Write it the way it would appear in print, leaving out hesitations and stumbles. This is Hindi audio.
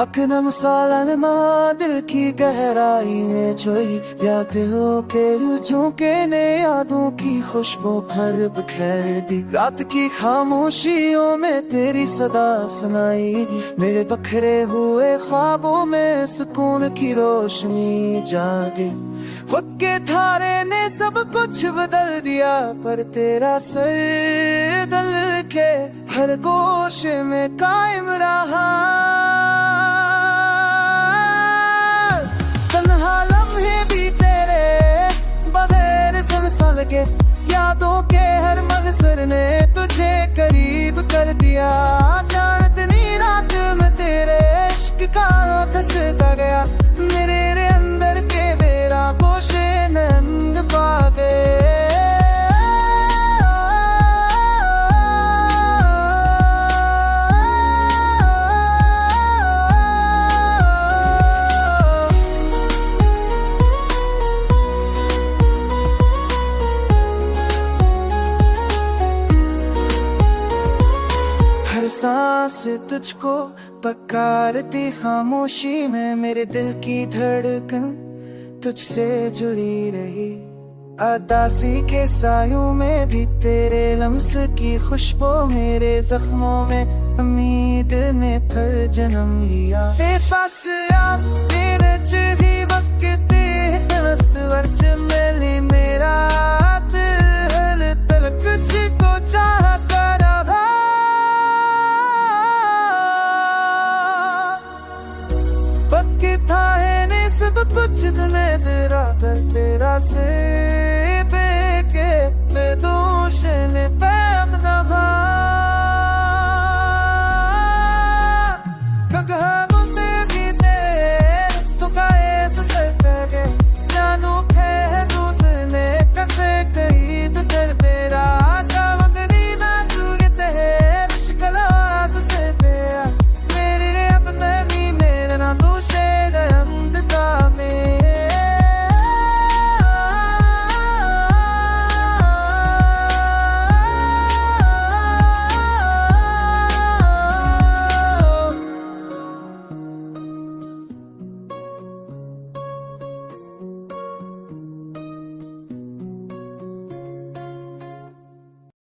अकदम सालन माँ दिल की गहराई में छुई, यादों के झोंके ने यादों की खुशबू भर बिखेर दी। रात की खामोशियों में तेरी सदा सुनाई दी, मेरे बखरे हुए ख्वाबों में सुकून की रोशनी जागी। वक्त के धारे ने सब कुछ बदल दिया, पर तेरा सर दिल के हर गोशे में कायम रहा। तन्हा लम्हे भी तेरे बगैर सुनसान लगे, यादों के हर मंजर ने तुझे करीब कर दिया। चांदनी रात में तेरे इश्क का धसता गया, मेरे अंदर के तेरा गोशे नंग पा गए। सांस तुझको पकारती खामोशी में, मेरे दिल की धड़कन तुझसे जुड़ी रही। अदासी के सायों में भी तेरे लम्स की खुशबू, मेरे जख्मों में उम्मीद ने फिर जन्म लिया। तेरे पास आ तेरे चेहरे वक्त दस्त वर्ज मिली, मेरा दिल तलक तुझको चाह कर कुछ में तेरा दर तेरा से